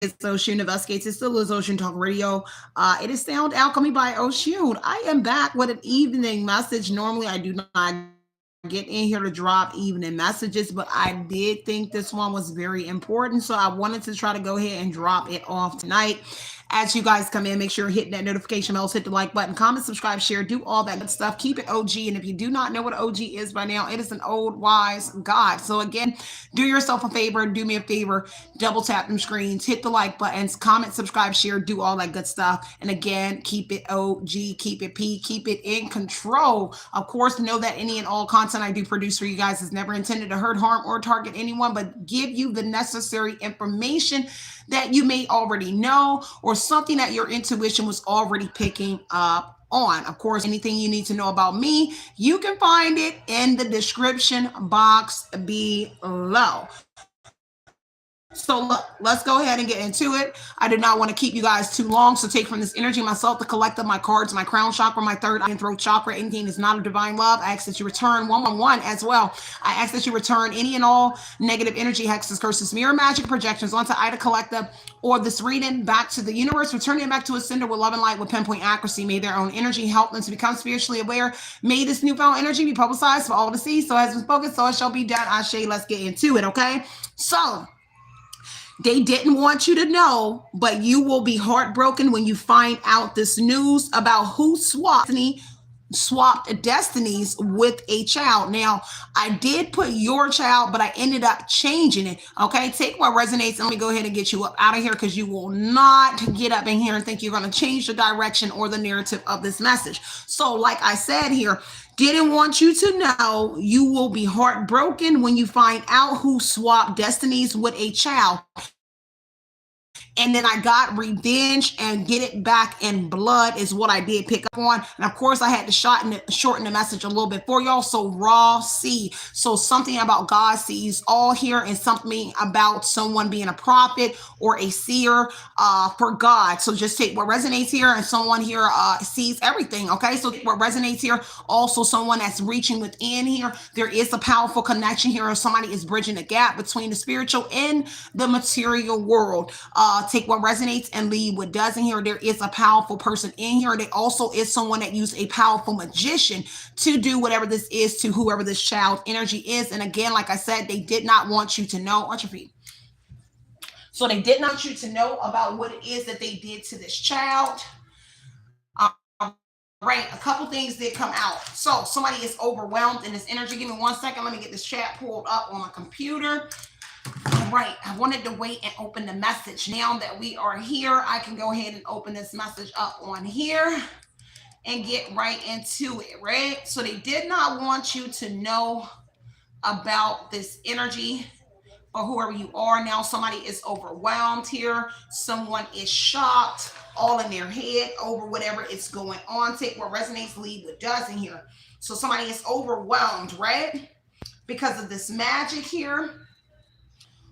It's Oshun Investigates. It still is Oshun Talk Radio. It is Sound Alchemy by Oshun. I am back with an evening message. Normally, I do not get in here to drop evening messages, but I did think this one was very important. So I wanted to try to go ahead and drop it off tonight. As you guys come in, make sure you're hitting that notification bell, hit the like button, comment, subscribe, share, do all that good stuff. Keep it OG. And if you do not know what OG is by now, it is an old wise God. So again, do yourself a favor, do me a favor, double tap them screens, hit the like buttons, comment, subscribe, share, do all that good stuff. And again, keep it OG, keep it P, keep it in control. Of course, know that any and all content I do produce for you guys is never intended to hurt, harm, or target anyone, but give you the necessary information that you may already know or something that your intuition was already picking up on. Of course, anything you need to know about me, you can find it in the description box below. So look, let's go ahead and get into it. I did not want to keep you guys too long, so take from this energy myself, the collective, my cards, my crown chakra, my third eye and throat chakra, anything is not of divine love. I ask that you return 111 as well. I ask that you return any and all negative energy, hexes, curses, mirror magic projections onto Ida Collective or this reading back to the universe, returning it back to a sender with love and light with pinpoint accuracy. May their own energy help them to become spiritually aware. May this newfound energy be publicized for all to see. So as been spoken, so it shall be done. Ashe, let's get into it, okay? So they didn't want you to know, but you will be heartbroken when you find out this news about who swapped destinies with a child. Now, I did put your child, but I ended up changing it. Okay, take what resonates and let me go ahead and get you up out of here because you will not get up in here and think you're going to change the direction or the narrative of this message. So, like I said here, didn't want you to know, you will be heartbroken when you find out who swapped destinies with a child. And then I got revenge and get it back in blood is what I did pick up on. And of course, I had to shorten the message a little bit for y'all. So raw see. So something about God sees all here and something about someone being a prophet or a seer for God. So just take what resonates here and someone here sees everything. Okay. So what resonates here, also someone that's reaching within here. There is a powerful connection here or somebody is bridging the gap between the spiritual and the material world. Take what resonates and leave what doesn't here. There is a powerful person in here. There also is someone that used a powerful magician to do whatever this is to whoever this child's energy is. And again, like I said, they did not want you to know. Watch your feet. So they did not want you to know about what it is that they did to this child. Right, a couple things did come out. So somebody is overwhelmed in this energy. Give me 1 second. Let me get this chat pulled up on my computer. Right, I wanted to wait and open the message. Now that we are here, I can go ahead and open this message up on here and get right into it, right? So they did not want you to know about this energy or whoever you are. Now somebody is overwhelmed here. Someone is shocked, all in their head over whatever is going on. Take what resonates, leave what doesn't here. So somebody is overwhelmed, right? Because of this magic here.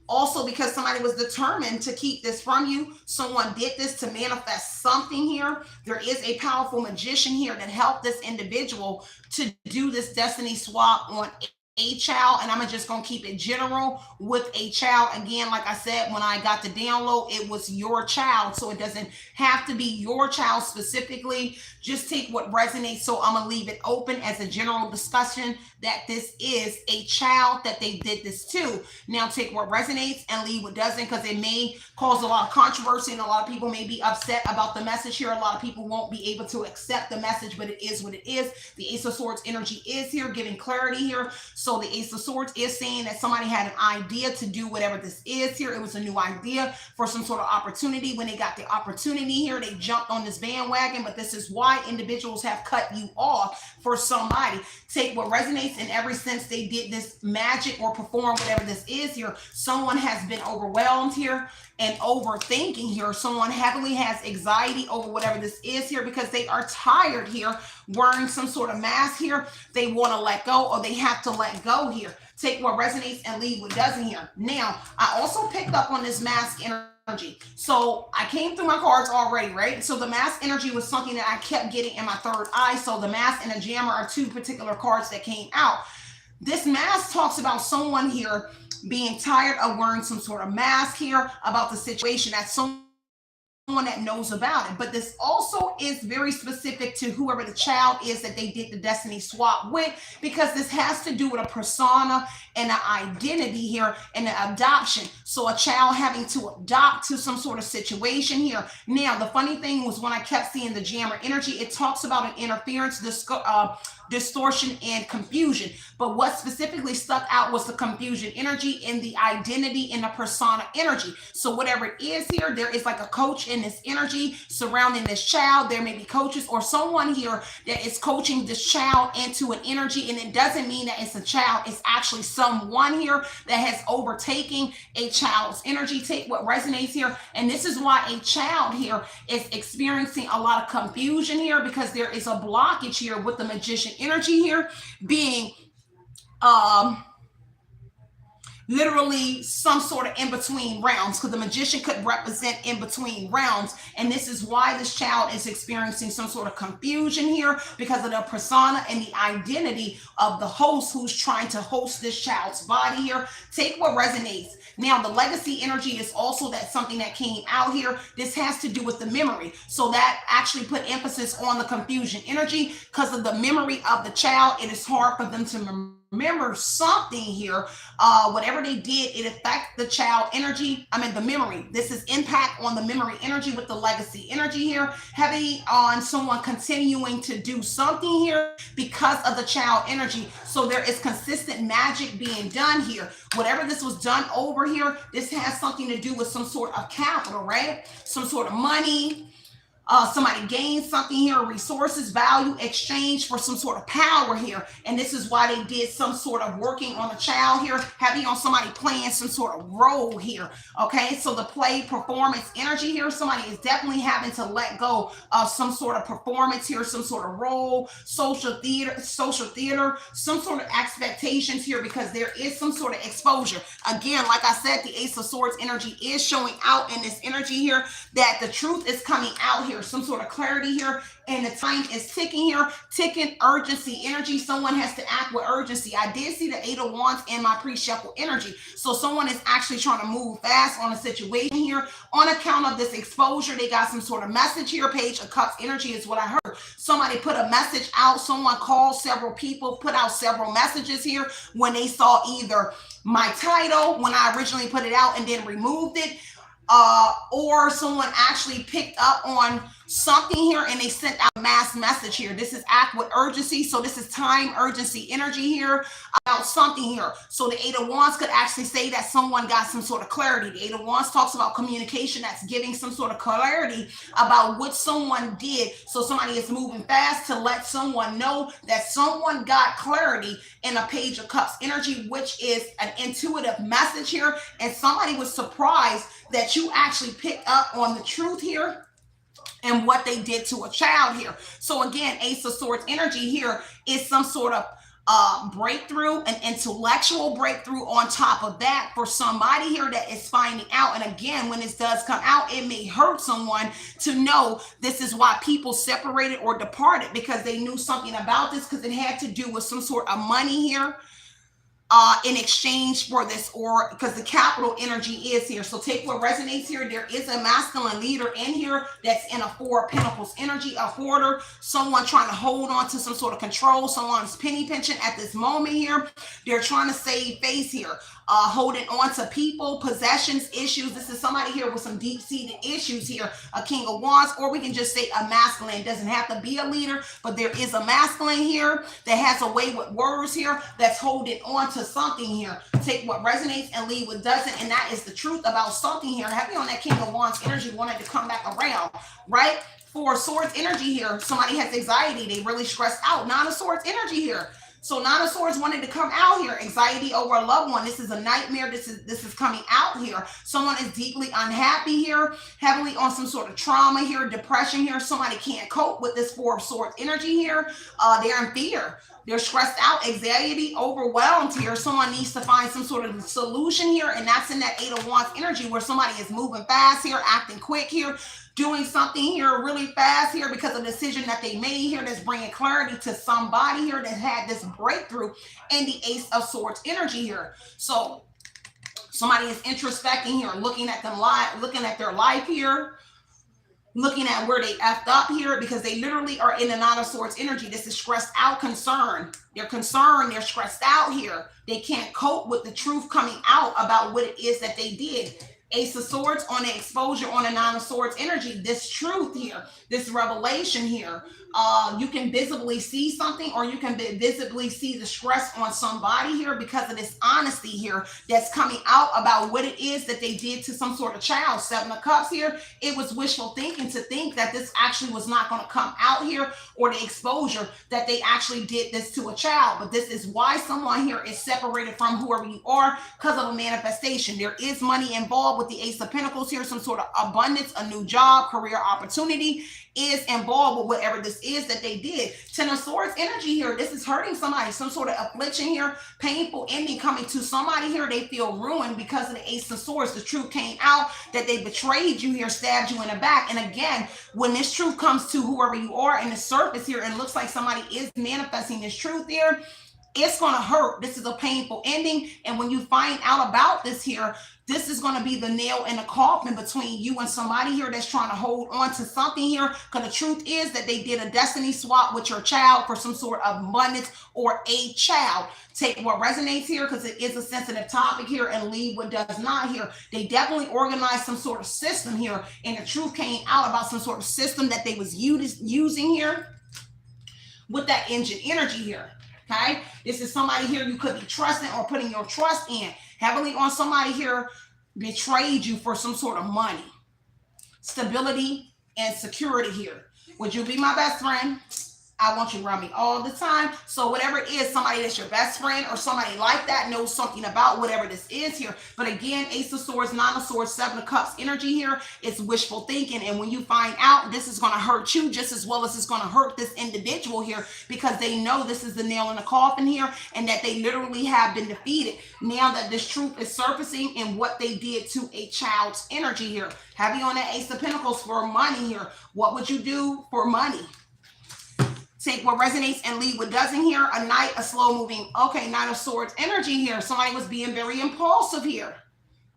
Also, because somebody was determined to keep this from you. Someone did this to manifest something here. There is a powerful magician here that helped this individual to do this destiny swap on a child. And I'm just going to keep it general with a child. Again, like I said, when I got the download, it was your child. So it doesn't have to be your child specifically. Just take what resonates. So I'm going to leave it open as a general discussion that this is a child that they did this to. Now take what resonates and leave what doesn't, because it may cause a lot of controversy and a lot of people may be upset about the message here. A lot of people won't be able to accept the message, but it is what it is. The Ace of Swords energy is here, giving clarity here. So the Ace of Swords is saying that somebody had an idea to do whatever this is here. It was a new idea for some sort of opportunity. When they got the opportunity here, they jumped on this bandwagon, but this is why individuals have cut you off for somebody. Take what resonates. In every sense they did this magic or perform whatever this is here. Someone has been overwhelmed here and overthinking here. Someone heavily has anxiety over whatever this is here because they are tired here, wearing some sort of mask here. They want to let go or they have to let go here. Take what resonates and leave what doesn't here. Now, I also picked up on this mask energy. So I came through my cards already, right? So the mask energy was something that I kept getting in my third eye. So the mask and the jammer are two particular cards that came out. This mask talks about someone here being tired of wearing some sort of mask here about the situation that someone that knows about it. But this also is very specific to whoever the child is that they did the destiny swap with, because this has to do with a persona and an identity here and an adoption. So a child having to adopt to some sort of situation here. Now, the funny thing was when I kept seeing the jammer energy, it talks about an interference, distortion, and confusion. But what specifically stuck out was the confusion energy and the identity and the persona energy. So whatever it is here, there is like a coach in this energy surrounding this child. There may be coaches or someone here that is coaching this child into an energy, and it doesn't mean that it's a child. It's actually someone here that has overtaken a child's energy. Take what resonates here. And this is why a child here is experiencing a lot of confusion here, because there is a blockage here with the magician energy here being literally some sort of in between realms, because the magician could represent in between realms. And this is why this child is experiencing some sort of confusion here, because of the persona and the identity of the host who's trying to host this child's body here. Take what resonates. Now, the legacy energy is also that something that came out here. This has to do with the memory. So that actually put emphasis on the confusion energy, because of the memory of the child. It is hard for them to remember something here. Whatever they did, it affects the child energy. The memory. This is impact on the memory energy with the legacy energy here. Heavy on someone continuing to do something here because of the child energy. So there is consistent magic being done here. Whatever this was done over here, this has something to do with some sort of capital, right? Some sort of money. Somebody gains something here, resources, value, exchange for some sort of power here. And this is why they did some sort of working on a child here, heavy on somebody playing some sort of role here. Okay, so the play performance energy here, somebody is definitely having to let go of some sort of performance here, some sort of role, social theater, some sort of expectations here, because there is some sort of exposure. Again, like I said, the Ace of Swords energy is showing out in this energy here, that the truth is coming out here. Some sort of clarity here, and the time is ticking here. Ticking urgency energy. Someone has to act with urgency. I did see the Eight of Wands in my pre-shuffle energy. So someone is actually trying to move fast on a situation here on account of this exposure. They got some sort of message here. Page of Cups energy is what I heard. Somebody put a message out. Someone called several people, put out several messages here when they saw either my title when I originally put it out and then removed it, or someone actually picked up on something here and they sent out a mass message here. This is act with urgency. So this is time urgency energy here about something here. So the Eight of Wands could actually say that someone got some sort of clarity. The Eight of Wands talks about communication that's giving some sort of clarity about what someone did. So somebody is moving fast to let someone know that someone got clarity in a Page of Cups energy, which is an intuitive message here. And somebody was surprised that you actually picked up on the truth here and what they did to a child here. So again, Ace of Swords energy here is some sort of breakthrough, an intellectual breakthrough on top of that for somebody here that is finding out. And again, when this does come out, it may hurt someone to know this is why people separated or departed, because they knew something about this, because it had to do with some sort of money here. In exchange for this, or because the capital energy is here. So take what resonates here. There is a masculine leader in here that's in a Four of Pentacles energy, a hoarder, someone trying to hold on to some sort of control. Someone's penny pinching at this moment here. They're trying to save face here. Holding on to people, possessions, issues. This is somebody here with some deep-seated issues here. A King of Wands, or we can just say a masculine. It doesn't have to be a leader, but there is a masculine here that has a way with words here that's holding on to something here. Take what resonates and leave what doesn't, and that is the truth about something here. Heavy on that King of Wands energy, wanted to come back around, right? Four of Swords energy here. Somebody has anxiety. They really stressed out. Nine of Swords energy here. So Nine of Swords wanted to come out here. Anxiety over a loved one. This is a nightmare. This is coming out here. Someone is deeply unhappy here, heavily on some sort of trauma here, depression here. Somebody can't cope with this Four of Swords energy here. They're in fear. They're stressed out, anxiety, overwhelmed here. Someone needs to find some sort of solution here, and that's in that Eight of Wands energy where somebody is moving fast here, acting quick here, doing something here really fast here because of a decision that they made here that's bringing clarity to somebody here that had this breakthrough in the Ace of Swords energy here. So Somebody is introspecting here, looking at their life here, looking at where they effed up here, because they literally are in the Nine of Swords energy. This is stressed out concern. They're concerned, they're stressed out here. They can't cope with the truth coming out about what it is that they did. Ace of Swords on the exposure on the Nine of Swords energy. This truth here, this revelation here. You can visibly see something, or you can visibly see the stress on somebody here because of this honesty here that's coming out about what it is that they did to some sort of child. Seven of Cups here. It was wishful thinking to think that this actually was not going to come out here, or the exposure that they actually did this to a child. But this is why someone here is separated from whoever you are, because of a manifestation. There is money involved with the Ace of Pentacles here, some sort of abundance, a new job, career opportunity is involved with whatever this is that they did. Ten of Swords energy here. This is hurting somebody, some sort of affliction here, painful ending coming to somebody here. They feel ruined because of the Ace of Swords. The truth came out that they betrayed you here, stabbed you in the back. And again, when this truth comes to whoever you are in the surface here, and it looks like somebody is manifesting this truth here, it's going to hurt. This is a painful ending. And when you find out about this here, this is going to be the nail in the coffin between you and somebody here that's trying to hold on to something here. Because the truth is that they did a destiny swap with your child for some sort of abundance or a child. Take what resonates here, because it is a sensitive topic here, and leave what does not here. They definitely organized some sort of system here, and the truth came out about some sort of system that they was using here with that engine energy here. Okay, this is somebody here you could be trusting or putting your trust in heavily on. Somebody here betrayed you for some sort of money, stability, and security here. Would you be my best friend? I want you around me all the time. So whatever it is, somebody that's your best friend or somebody like that knows something about whatever this is here. But again, Ace of Swords, Nine of Swords, Seven of Cups energy here. It's wishful thinking. And when you find out, this is going to hurt you just as well as it's going to hurt this individual here, because they know this is the nail in the coffin here, and that they literally have been defeated. Now that this truth is surfacing in what they did to a child's energy here. Heavy on that Ace of Pentacles for money here. What would you do for money? Take what resonates and leave what doesn't here. A Knight, a slow moving. Okay, Nine of Swords energy here. Somebody was being very impulsive here.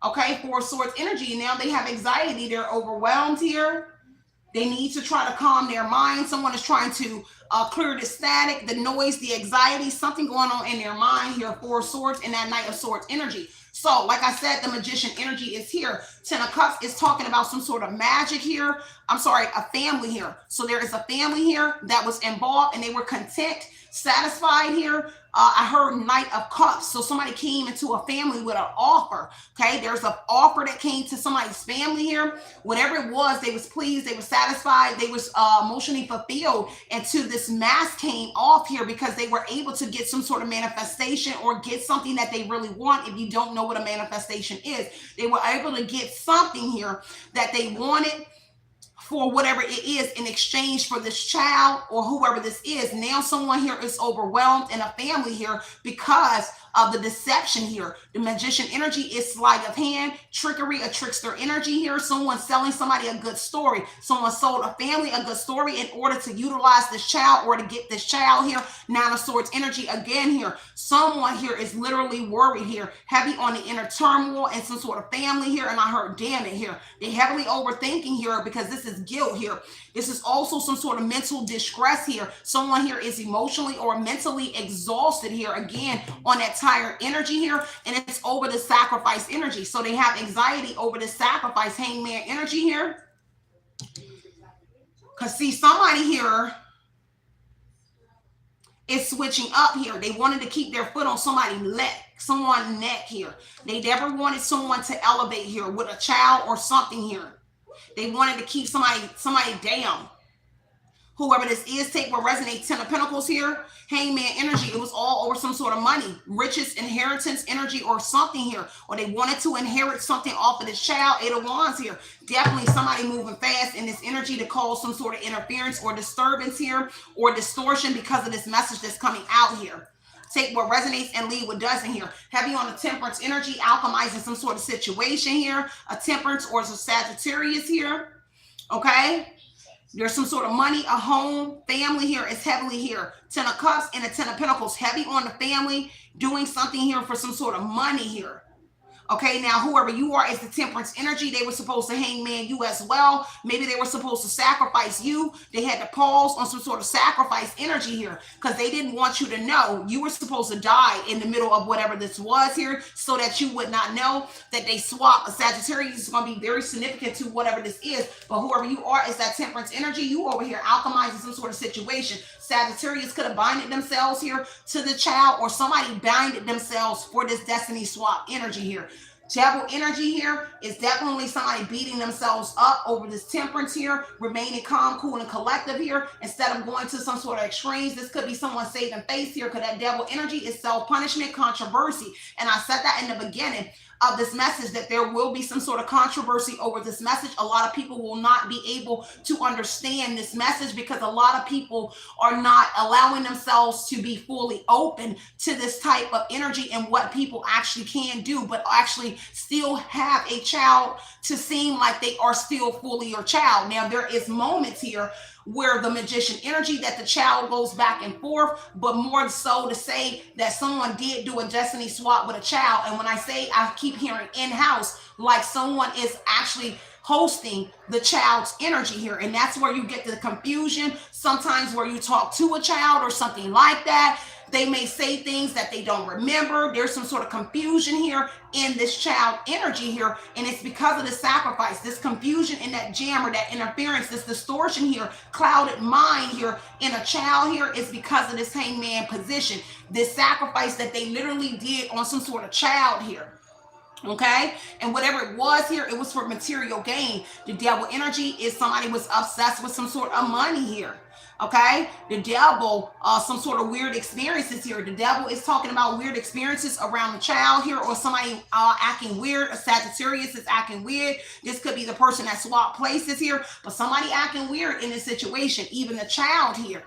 Okay, Four of Swords energy. Now they have anxiety. They're overwhelmed here. They need to try to calm their mind. Someone is trying to clear the static, the noise, the anxiety, something going on in their mind here. Four of Swords and that Knight of Swords energy. So, like I said, the Magician energy is here. Ten of Cups is talking about some sort of magic here. I'm sorry, a family here. So there is a family here that was involved, and they were content, satisfied here. I heard Knight of Cups. So somebody came into a family with an offer. Okay, there's an offer that came to somebody's family here. Whatever it was, they was pleased, they were satisfied, they was emotionally fulfilled. And to this mask came off here because they were able to get some sort of manifestation or get something that they really want. If you don't know what a manifestation is, they were able to get something here that they wanted for whatever it is in exchange for this child or whoever this is. Now someone here is overwhelmed in a family here because of the deception here. The Magician energy is sleight of hand, trickery, a trickster energy here. Someone selling somebody a good story. Someone sold a family a good story in order to utilize this child or to get this child here. Nine of Swords energy again here. Someone here is literally worried here, heavy on the inner turmoil and some sort of family here. And I heard damn it here. They're heavily overthinking here because this is guilt here. This is also some sort of mental distress here. Someone here is emotionally or mentally exhausted here, again, on that tired energy here, and it's over the sacrifice energy. So they have anxiety over the sacrifice, Hangman energy here. Because see, somebody here is switching up here. They wanted to keep their foot on somebody's neck here. They never wanted someone to elevate here with a child or something here. They wanted to keep somebody down. Whoever this is, take what resonates. Ten of Pentacles here. Hangman energy. It was all over some sort of money, riches, inheritance energy or something here. Or they wanted to inherit something off of this child. Eight of Wands here. Definitely somebody moving fast in this energy to cause some sort of interference or disturbance here or distortion because of this message that's coming out here. Take what resonates and leave what doesn't here. Heavy on the Temperance energy, alchemizing some sort of situation here. A Temperance or a Sagittarius here. Okay. There's some sort of money, a home, family here is heavily here. Ten of Cups and a Ten of Pentacles, heavy on the family, doing something here for some sort of money here. Okay, now whoever you are is the temperance energy. They were supposed to hangman you as well. Maybe they were supposed to sacrifice you. They had to pause on some sort of sacrifice energy here because they didn't want you to know. You were supposed to die in the middle of whatever this was here so that you would not know that they swap. A Sagittarius is going to be very significant to whatever this is. But whoever you are is that temperance energy. You over here alchemizing some sort of situation. Sagittarius could have binded themselves here to the child, or somebody binded themselves for this destiny swap energy here. Devil energy here is definitely somebody beating themselves up over this temperance here, remaining calm, cool, and collective here instead of going to some sort of extremes. This could be someone saving face here because that devil energy is self-punishment, controversy. And I said that in the beginning of this message that there will be some sort of controversy over this message. A lot of people will not be able to understand this message because a lot of people are not allowing themselves to be fully open to this type of energy and what people actually can do, but actually still have a child to seem like they are still fully your child. Now, there is moments here where the magician energy that the child goes back and forth, but more so to say that someone did do a destiny swap with a child. And when I say, I keep hearing in-house, like someone is actually hosting the child's energy here. And that's where you get the confusion. Sometimes where you talk to a child or something like that, they may say things that they don't remember. There's some sort of confusion here in this child energy here. And it's because of the sacrifice, this confusion in that jam or that interference, this distortion here, clouded mind here in a child here is because of this hangman position, this sacrifice that they literally did on some sort of child here. Okay, and whatever it was here, it was for material gain. The devil energy is somebody was obsessed with some sort of money here. Okay, the devil, some sort of weird experiences here. The devil is talking about weird experiences around the child here, or somebody acting weird. A Sagittarius is acting weird. This could be the person that swapped places here, but somebody acting weird in this situation, even the child here.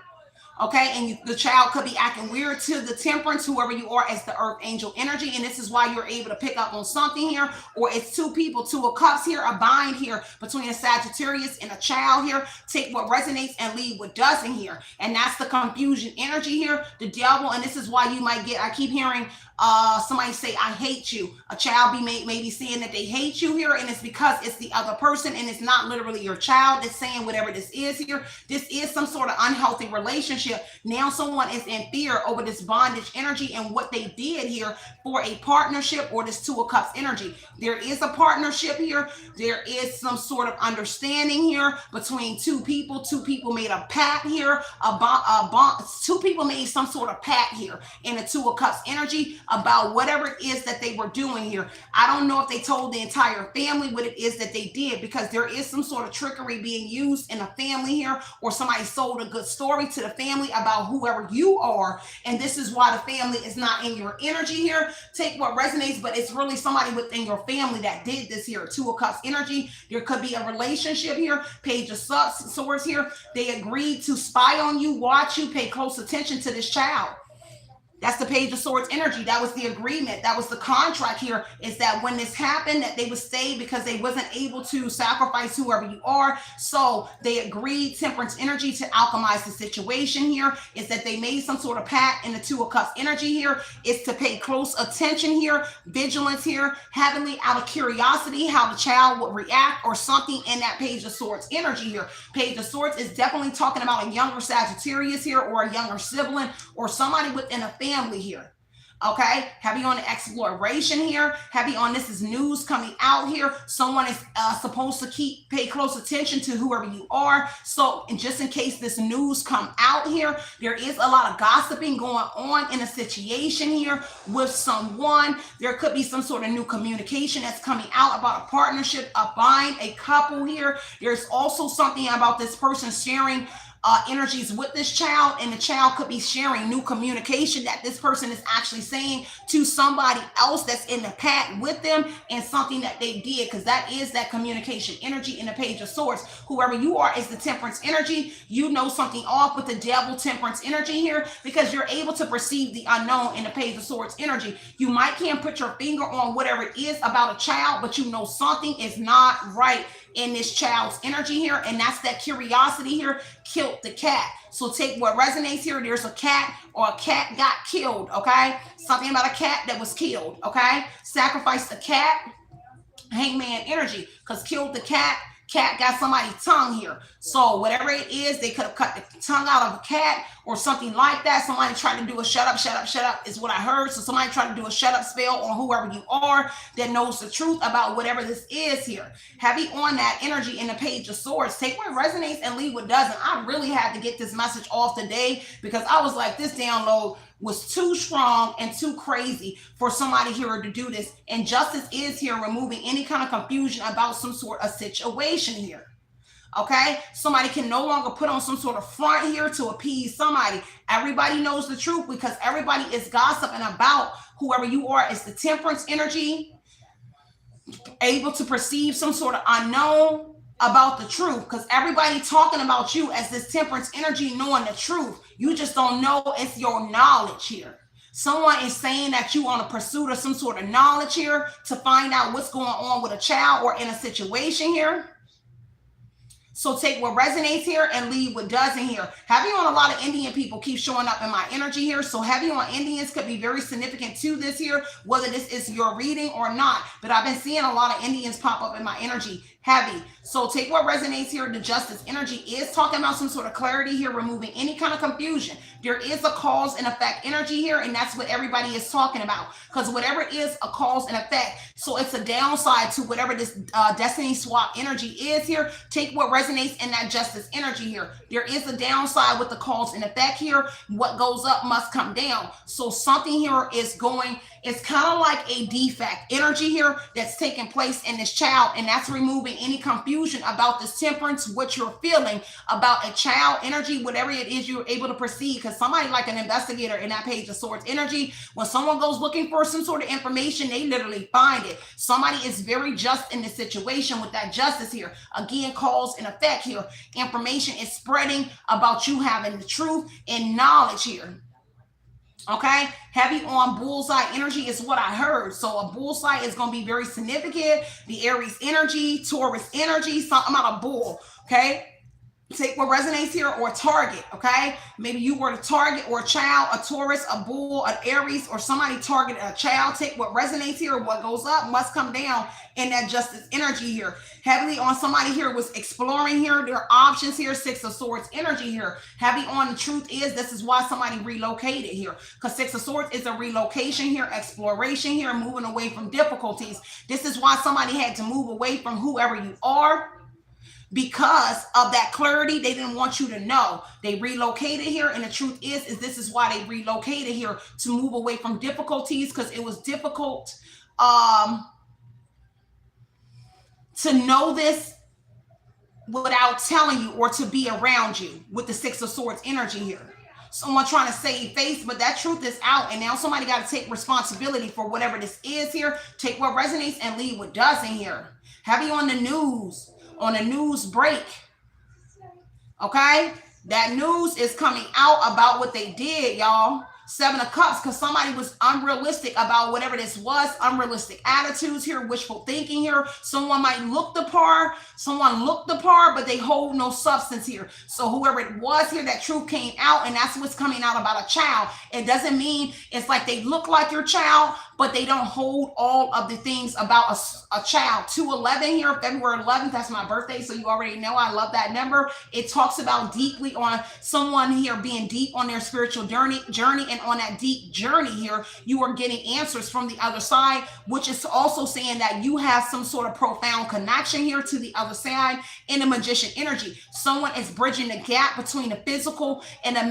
Okay, and the child could be acting weird to the temperance, whoever you are, as the earth angel energy. And this is why you're able to pick up on something here, or it's two people, two of cups here, a bind here between a Sagittarius and a child here. Take what resonates and leave what doesn't here. And that's the confusion energy here, the devil. And this is why you might get, I keep hearing somebody say, I hate you. A child maybe saying that they hate you here, and it's because it's the other person and it's not literally your child that's saying whatever this is here. This is some sort of unhealthy relationship. Now someone is in fear over this bondage energy and what they did here for a partnership, or this two of cups energy. There is a partnership here. There is some sort of understanding here between two people. Two people made a pact here, a bond. Two people made some sort of pact here in the two of cups energy about whatever it is that they were doing here. I don't know if they told the entire family what it is that they did, because there is some sort of trickery being used in a family here, or somebody sold a good story to the family about whoever you are, and this is why the family is not in your energy here. Take what resonates, but it's really somebody within your family that did this here. Two of cups energy. There could be a relationship here. Page of swords here. They agreed to spy on you, watch you, pay close attention to this child. That's the Page of Swords energy. That was the agreement. That was the contract here, is that when this happened, that they would stay because they wasn't able to sacrifice whoever you are. So they agreed, temperance energy, to alchemize the situation here, is that they made some sort of pact in the Two of Cups energy here, is to pay close attention here, vigilance here, heavenly, out of curiosity, how the child would react or something in that Page of Swords energy here. Page of Swords is definitely talking about a younger Sagittarius here, or a younger sibling, or somebody within a family here. Okay, heavy on the exploration here, heavy on this is news coming out here. Someone is supposed to pay close attention to whoever you are. So, and just in case this news come out here, there is a lot of gossiping going on in a situation here with someone. There could be some sort of new communication that's coming out about a partnership, a bind, a couple here. There's also something about this person sharing energies with this child, and the child could be sharing new communication that this person is actually saying to somebody else that's in the pact with them, and something that they did, because that is that communication energy in the Page of Swords. Whoever you are is the temperance energy. You know something off with the devil temperance energy here, because you're able to perceive the unknown in the Page of Swords energy. You might can't put your finger on whatever it is about a child, but you know something is not right in this child's energy here, and that's that curiosity here killed the cat. So take what resonates here. There's a cat, or a cat got killed, okay? Something about a cat that was killed, okay? Sacrifice the cat, hangman energy, because killed the cat. Cat got somebody's tongue here. So whatever it is, they could have cut the tongue out of a cat or something like that. Somebody tried to do a shut up, shut up, shut up is what I heard. So somebody tried to do a shut up spell on whoever you are that knows the truth about whatever this is here. Heavy on that energy in the Page of Swords. Take what resonates and leave what doesn't. I really had to get this message off today because I was like, this download was too strong and too crazy for somebody here to do this. And justice is here, removing any kind of confusion about some sort of situation here. Okay, somebody can no longer put on some sort of front here to appease somebody. Everybody knows the truth because everybody is gossiping about whoever you are. It's the Temperance energy, able to perceive some sort of unknown about the truth, because everybody talking about you as this Temperance energy, knowing the truth. You just don't know. It's your knowledge here. Someone is saying that you on a pursuit of some sort of knowledge here to find out what's going on with a child or in a situation here. So take what resonates here and leave what doesn't here. Heavy on a lot of Indian people keep showing up in my energy here. So heavy on Indians could be very significant to this here, whether this is your reading or not. But I've been seeing a lot of Indians pop up in my energy. Heavy. So take what resonates here. The justice energy is talking about some sort of clarity here, removing any kind of confusion. There is a cause and effect energy here, and that's what everybody is talking about. Because whatever it is, a cause and effect. So it's a downside to whatever this destiny swap energy is here. Take what resonates in that justice energy here. There is a downside with the cause and effect here. What goes up must come down. So something here is going, it's kind of like a defect energy here that's taking place in this child, and that's removing any confusion about this Temperance, what you're feeling about a child energy, whatever it is you're able to perceive. Because somebody like an investigator in that Page of Swords energy, when someone goes looking for some sort of information, they literally find it. Somebody is very just in this situation with that justice here. Again, cause and effect here. Information is spreading about you having the truth and knowledge here. Okay, heavy on bullseye energy is what I heard. So a bullseye is going to be very significant. The Aries energy, Taurus energy, something about a bull. Okay, take what resonates here, or target. Okay, maybe you were the target, or a child, a Taurus, a bull, an Aries, or somebody targeted a child. Take what resonates here. What goes up must come down in that justice energy here. Heavily on somebody here was exploring here their options here. Six of Swords energy here. Heavy on the truth is this is why somebody relocated here, because Six of Swords is a relocation here, exploration here, moving away from difficulties. This is why somebody had to move away from whoever you are. Because of that clarity, they didn't want you to know. They relocated here, and the truth is this is why they relocated here, to move away from difficulties, because it was difficult to know this without telling you, or to be around you with the Six of Swords energy here. Someone trying to save face, but that truth is out, and now somebody got to take responsibility for whatever this is here. Take what resonates and leave what doesn't here. Heavy on the news. On a news break, okay, that news is coming out about what they did, y'all. Seven of Cups, because somebody was unrealistic about whatever this was. Unrealistic attitudes here, wishful thinking here. Someone might look the part, but they hold no substance here. So whoever it was here, that truth came out, and that's what's coming out about a child. It doesn't mean it's like they look like your child, but they don't hold all of the things about a child. 211 here, February 11th, that's my birthday, so you already know I love that number. It talks about deeply on someone here being deep on their spiritual journey, and on that deep journey here, you are getting answers from the other side, which is also saying that you have some sort of profound connection here to the other side in the Magician energy. Someone is bridging the gap between the physical and the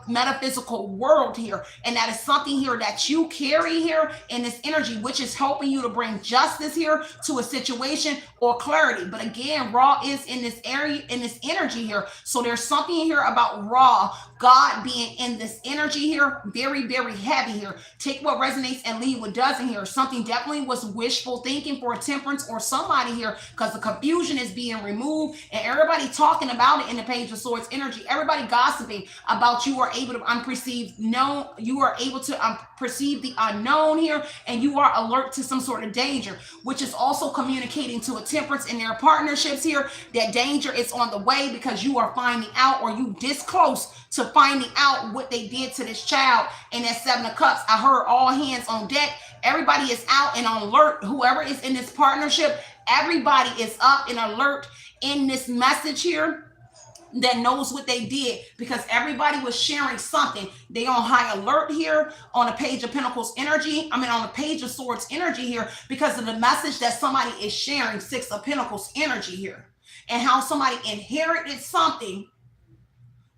metaphysical world here, and that is something here that you carry here in this energy, which is helping you to bring justice here to a situation or clarity. But again, Ra is in this area, in this energy here. So there's something here about Ra God being in this energy here, very, very heavy here. Take what resonates and leave what doesn't here. Something definitely was wishful thinking for a temperance or somebody here, because the confusion is being removed and everybody talking about it in the Page of Swords energy. Everybody gossiping about you are able to unperceived known. You are able to perceive the unknown here, and you are alert to some sort of danger, which is also communicating to a temperance in their partnerships here that danger is on the way, because you are finding out, or you this close to finding out what they did to this child in that Seven of Cups. I heard all hands on deck. Everybody is out and on alert. Whoever is in this partnership, everybody is up and alert in this message here, that knows what they did, because everybody was sharing something. They on high alert here on the Page of Pentacles energy. I mean, on the Page of Swords energy here, because of the message that somebody is sharing, Six of Pentacles energy here, and how somebody inherited something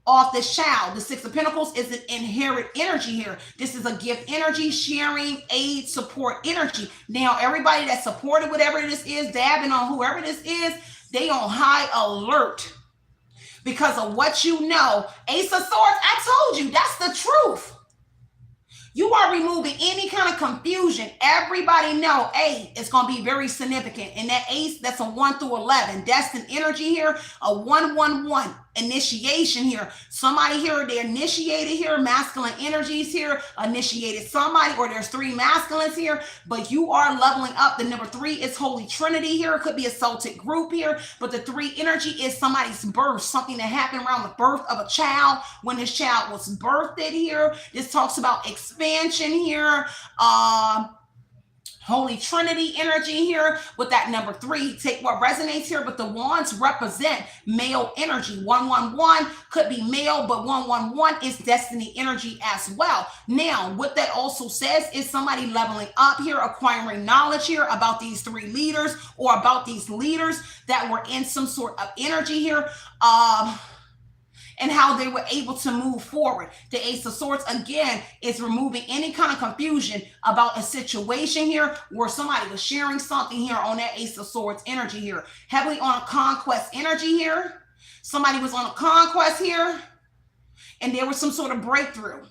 off this child. The Six of Pentacles is an inherit energy here. This is a gift energy, sharing, aid, support energy. Now, everybody that supported whatever this is, dabbing on whoever this is, they on high alert because of what you know. Ace of Swords, I told you, that's the truth. You are removing any kind of confusion. Everybody know, A, it's going to be very significant. And that ace, that's a 1 through 11. Destined energy here, a 111. Initiation here. Somebody here, they initiated here. Masculine energies here, initiated somebody, or there's 3 masculines here. But you are leveling up. The number 3 is Holy Trinity here. It could be a Celtic group here. But the 3 energy is somebody's birth. Something that happened around the birth of a child. When this child was birthed here. This talks about expansion here. Holy Trinity energy here with that number 3. Take what resonates here, but the wands represent male energy. 111 could be male, but 111 is destiny energy as well. Now, what that also says is somebody leveling up here, acquiring knowledge here about these 3 leaders, or about these leaders that were in some sort of energy here. And how they were able to move forward. The Ace of Swords, again, is removing any kind of confusion about a situation here where somebody was sharing something here on that Ace of Swords energy here. Heavily on a conquest energy here. Somebody was on a conquest here, and there was some sort of breakthrough.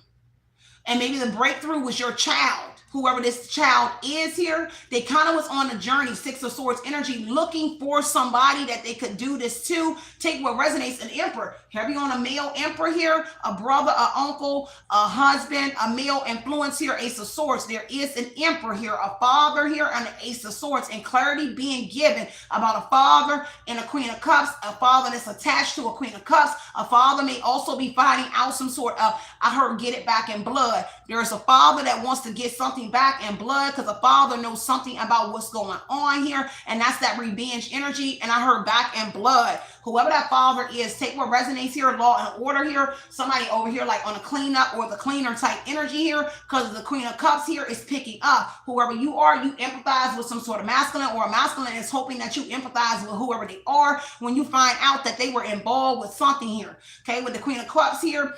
And maybe the breakthrough was your child. Whoever this child is here, they kind of was on a journey, Six of Swords energy, looking for somebody that they could do this to. Take what resonates, an emperor. Heavy on a male emperor here, a brother, a uncle, a husband, a male influence here, Ace of Swords. There is an emperor here, a father here, and an Ace of Swords, and clarity being given about a father and a Queen of Cups, a father that's attached to a Queen of Cups. A father may also be finding out some sort of, I heard, get it back in blood. There is a father that wants to get something back in blood, because a father knows something about what's going on here, and that's that revenge energy. And I heard back in blood. Whoever that father is, take what resonates here, law and order here. Somebody over here like on a cleanup or the cleaner type energy here, because the Queen of Cups here is picking up. Whoever you are, you empathize with some sort of masculine, or a masculine is hoping that you empathize with whoever they are when you find out that they were involved with something here. Okay, with the Queen of Cups here,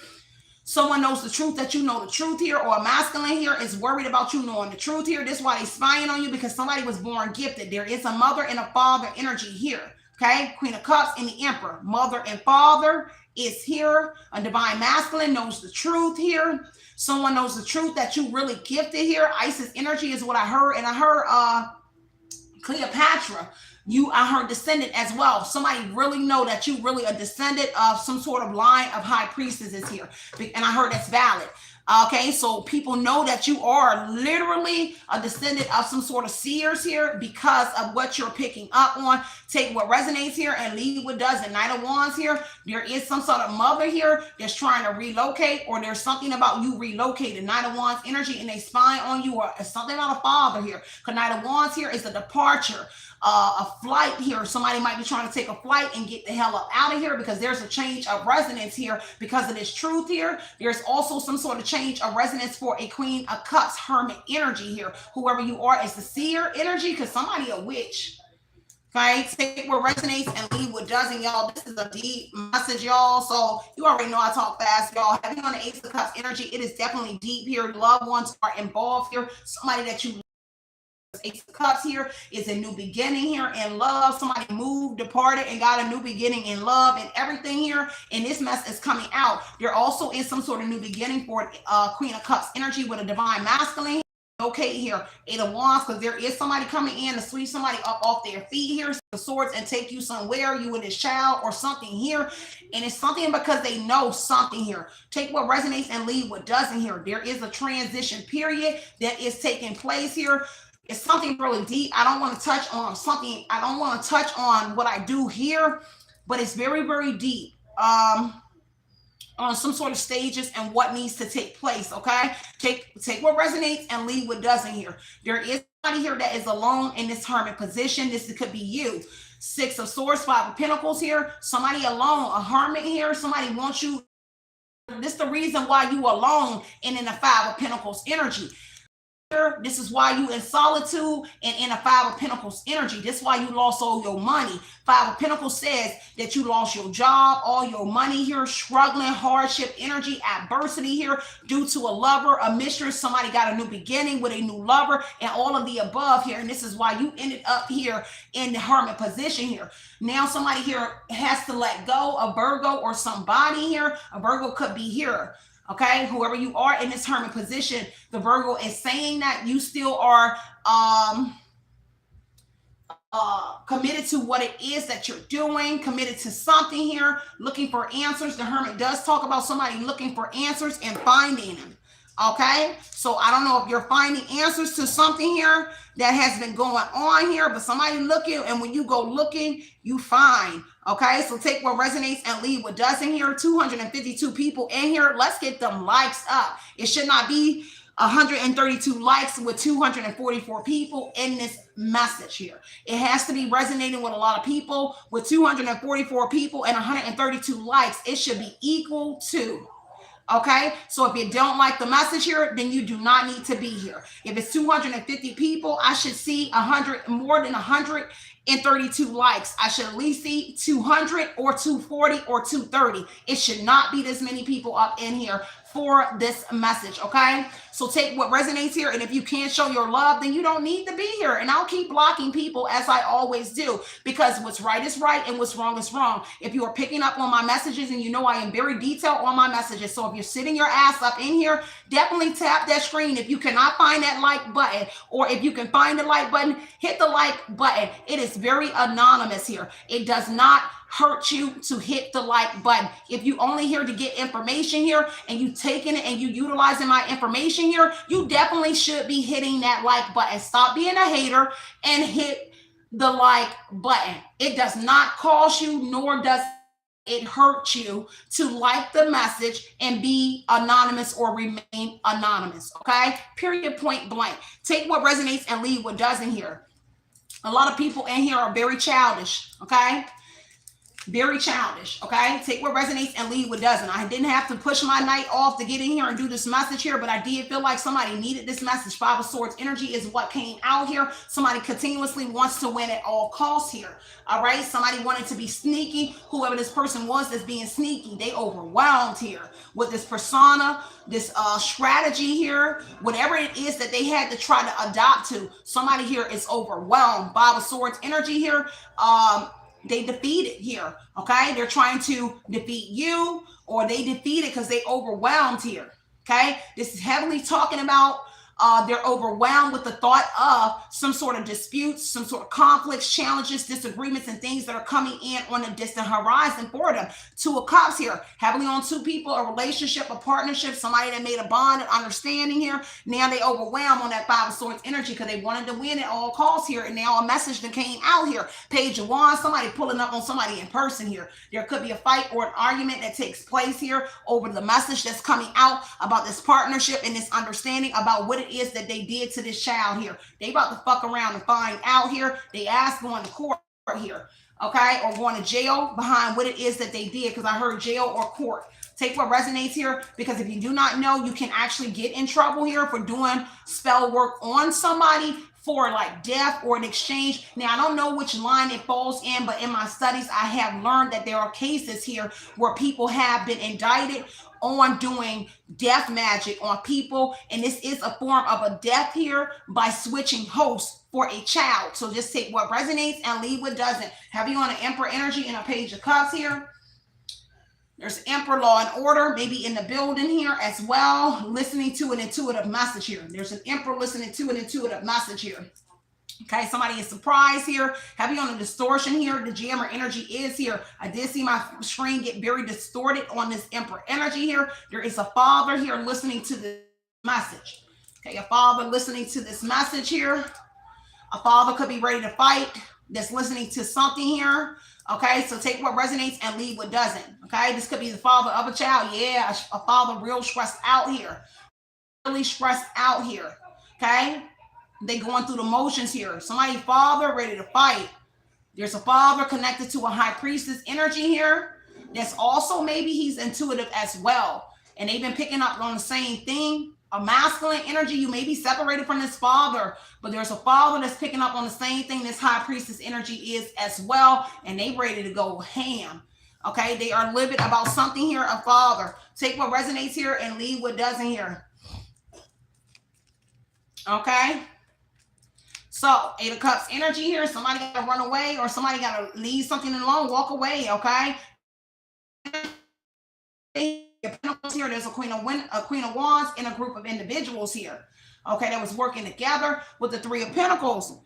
someone knows the truth that you know the truth here, or a masculine here is worried about you knowing the truth here. This is why they're spying on you, because somebody was born gifted. There is a mother and a father energy here. Okay, Queen of Cups and the Emperor. Mother and father is here. A divine masculine knows the truth here. Someone knows the truth that you really gifted here. Isis energy is what I heard. And I heard Cleopatra. I heard descendant as well. Somebody really know that you really a descendant of some sort of line of high priestesses here. And I heard that's valid. Okay, so people know that you are literally a descendant of some sort of seers here because of what you're picking up on. Take what resonates here and leave what doesn't. Knight of Wands here. There is some sort of mother here that's trying to relocate, or there's something about you relocating. Knight of Wands energy, and they spy on you, or something about a father here. Because Knight of Wands here is a departure. A flight here. Somebody might be trying to take a flight and get the hell up out of here, because there's a change of resonance here because of this truth here. There's also some sort of change of resonance for a Queen of Cups hermit energy here. Whoever you are is the seer energy, because somebody a witch. Okay, take what resonates and leave what doesn't, y'all. This is a deep message, y'all. So you already know I talk fast, y'all. Having on the Ace of Cups energy, it is definitely deep here. Loved ones are involved here. Somebody that you Ace of Cups here is a new beginning here in love. Somebody moved, departed, and got a new beginning in love and everything here. And this mess is coming out. There also is some sort of new beginning for Queen of Cups energy with a divine masculine. Okay, here, Eight of Wands, because there is somebody coming in to sweep somebody up off their feet here, the swords, and take you somewhere, you and this child or something here. And it's something because they know something here. Take what resonates and leave what doesn't here. There is a transition period that is taking place here. It's something really deep. I don't want to touch on something. I don't want to touch on what I do here, but it's very, very deep. On some sort of stages and what needs to take place. Okay, take what resonates and leave what doesn't here. There is somebody here that is alone in this hermit position. This could be you. Six of Swords, Five of Pentacles here. Somebody alone, a hermit here. Somebody wants you. This is the reason why you alone and in the Five of Pentacles energy. This is why you in solitude and in a Five of Pentacles energy. This is why you lost all your money. Five of Pentacles says that you lost your job, all your money here, struggling, hardship, energy, adversity here due to a lover, a mistress. Somebody got a new beginning with a new lover and all of the above here. And this is why you ended up here in the hermit position here. Now somebody here has to let go, a Virgo or somebody here. A Virgo could be here. Okay, whoever you are in this hermit position, the Virgo is saying that you still are committed to what it is that you're doing, committed to something here, looking for answers. The hermit does talk about somebody looking for answers and finding them. Okay, so I don't know if you're finding answers to something here that has been going on here, but somebody looking, and when you go looking, you find. Okay, so take what resonates and leave what doesn't here. 252 people in here. Let's get them likes up. It should not be 132 likes with 244 people in this message here. It has to be resonating with a lot of people. With 244 people and 132 likes, it should be equal to. Okay, so if you don't like the message here, then you do not need to be here. If it's 250 people, I should see more than 132 likes. I should at least see 200 or 240 or 230. It should not be this many people up in here for this message. Okay, so take what resonates here, and if you can't show your love, then you don't need to be here. And I'll keep blocking people as I always do, because what's right is right and what's wrong is wrong. If you are picking up on my messages, and you know I am very detailed on my messages, so if you're sitting your ass up in here, definitely tap that screen. If you cannot find that like button, or if you can find the like button, hit the like button. It is very anonymous here. It does not hurt you to hit the like button. If you only here to get information here, and you taking it and you utilizing my information here, you definitely should be hitting that like button. Stop being a hater and hit the like button. It does not cost you, nor does it hurt you to like the message and be anonymous or remain anonymous. Okay, period, point blank. Take what resonates and leave what doesn't here. A lot of people in here are very childish. Okay, very childish. Okay, take what resonates and leave what doesn't. I didn't have to push my night off to get in here and do this message here, but I did feel like somebody needed this message. Five of Swords energy is what came out here. Somebody continuously wants to win at all costs here. All right, somebody wanted to be sneaky. Whoever this person was that's being sneaky, they overwhelmed here with this persona, this strategy here, whatever it is that they had to try to adopt to. Somebody here is overwhelmed. Five of Swords energy here. They defeated here. Okay, they're trying to defeat you, or they defeated because they overwhelmed here. Okay, this is heavily talking about they're overwhelmed with the thought of some sort of disputes, some sort of conflicts, challenges, disagreements, and things that are coming in on a distant horizon for them. Two of Cups here, heavily on two people, a relationship, a partnership, somebody that made a bond, an understanding here. Now they overwhelmed on that Five of Swords energy because they wanted to win at all costs here. And now a message that came out here. Page of Wands, somebody pulling up on somebody in person here. There could be a fight or an argument that takes place here over the message that's coming out about this partnership and this understanding about what it is that they did to this child here. They about to fuck around and find out here. They asked going to court here, okay, or going to jail behind what it is that they did, because I heard jail or court. Take what resonates here, because if you do not know, you can actually get in trouble here for doing spell work on somebody for like death or an exchange. Now, I don't know which line it falls in, but in my studies, I have learned that there are cases here where people have been indicted on doing death magic on people. And this is a form of a death here by switching hosts for a child. So just take what resonates and leave what doesn't. Have you on an Emperor energy and a Page of Cups here? There's Emperor, Law and Order, maybe in the building here as well, listening to an intuitive message here. There's an Emperor listening to an intuitive message here. Okay, somebody is surprised here. Heavy on the distortion here. The Jammer energy is here. I did see my screen get very distorted on this Emperor energy here. There is a father here listening to this message. Okay, a father listening to this message here. A father could be ready to fight, that's listening to something here. Okay, so take what resonates and leave what doesn't. Okay, this could be the father of a child. Yeah, a father real stressed out here. Really stressed out here. Okay, they going through the motions here. Somebody father ready to fight. There's a father connected to a high priestess energy here. That's also maybe he's intuitive as well. And they've been picking up on the same thing. A masculine energy, you may be separated from this father, but there's a father that's picking up on the same thing this high priestess energy is as well, and they ready to go ham. Okay, they are livid about something here, a father. Take what resonates here and leave what doesn't here. Okay, so 8 of Cups energy here. Somebody got to run away or somebody got to leave something alone, walk away, okay? Here, there's a Queen of Wands and a group of individuals here, okay, that was working together with the 3 of Pentacles.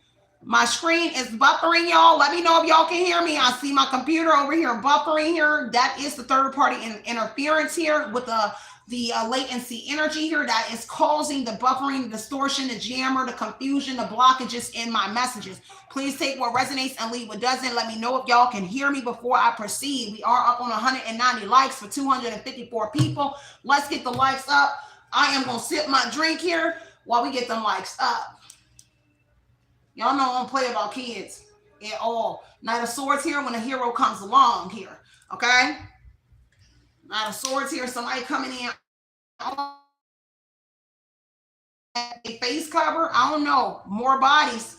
My screen is buffering, y'all. Let me know if y'all can hear me. I see my computer over here buffering here. That is the third party interference here with the latency energy here that is causing the buffering, the distortion, the jammer, the confusion, the blockages in my messages. Please take what resonates and leave what doesn't. Let me know if y'all can hear me before I proceed. We are up on 190 likes for 254 people. Let's get the likes up. I am going to sip my drink here while we get them likes up. Y'all know I don't play about kids at all. Knight of Swords here when a hero comes along here, okay? Knight of Swords here, somebody coming in. A face cover, I don't know, more bodies,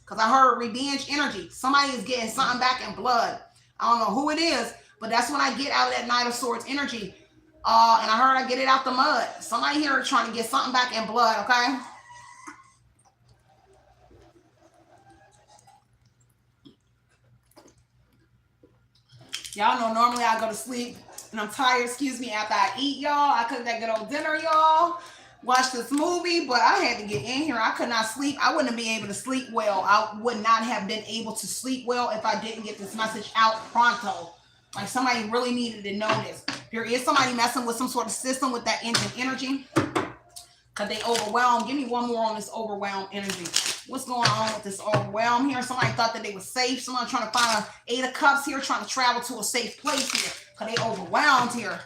because I heard revenge energy. Somebody is getting something back in blood. I don't know who it is, but that's what I get out of that Knight of Swords energy. And I heard I get it out the mud. Somebody here trying to get something back in blood, okay? Y'all know normally I go to sleep and I'm tired, excuse me, after I eat, y'all. I cook that good old dinner, y'all. Watch this movie, but I had to get in here. I could not sleep. I wouldn't be able to sleep well. I would not have been able to sleep well if I didn't get this message out pronto. Like somebody really needed to know this. There is somebody messing with some sort of system with that engine energy because they overwhelmed. Give me one more on this overwhelmed energy. What's going on with this overwhelm here? Somebody thought that they were safe. Somebody trying to find a 8 of Cups here, trying to travel to a safe place here because they overwhelmed here.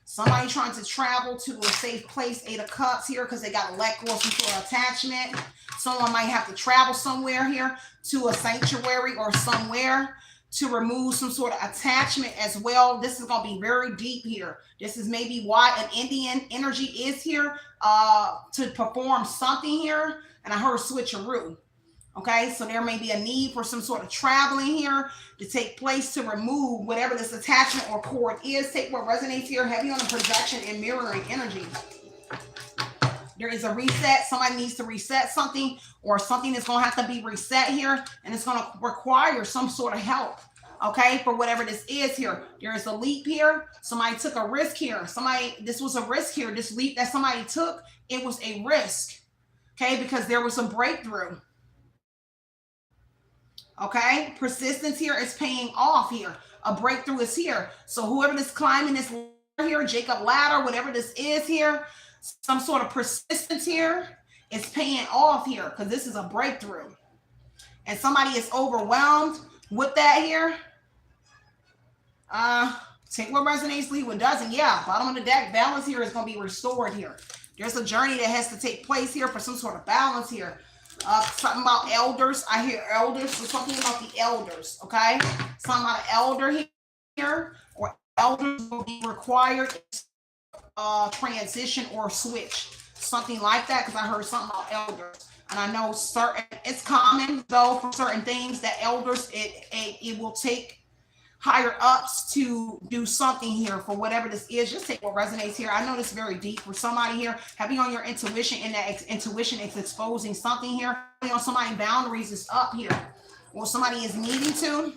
Somebody trying to travel to a safe place, 8 of Cups here, because they got to let go of some sort of attachment. Someone might have to travel somewhere here to a sanctuary or somewhere to remove some sort of attachment as well. This is going to be very deep here. This is maybe why an Indian energy is here to perform something here. And I heard switcheroo. Okay, so there may be a need for some sort of traveling here to take place to remove whatever this attachment or cord is. Take what resonates here, heavy on the projection and mirroring energy. There is a reset. Somebody needs to reset something, or something is going to have to be reset here, and it's going to require some sort of help, okay, for whatever this is here. There is a leap here. Somebody took a risk here. This was a risk here. This leap that somebody took, it was a risk, okay, because there was some breakthrough. Okay, persistence here is paying off here. A breakthrough is here. So whoever is climbing this ladder here, Jacob ladder, whatever this is here, some sort of persistence here is paying off here because this is a breakthrough. And somebody is overwhelmed with that here. Take what resonates, leave what doesn't. Yeah, bottom of the deck, balance here is going to be restored here. There's a journey that has to take place here for some sort of balance here. Something about elders. I hear elders. So something about the elders. Okay. Something about an elder here, or elders will be required transition or switch. Something like that, because I heard something about elders. And I know it's common though for certain things that elders, it will take higher ups to do something here for whatever this is. Just take what resonates here. I know this is very deep for somebody here. Heavy on your intuition, and that intuition is exposing something here. Heavy on somebody's boundaries is up here, or somebody is needing to.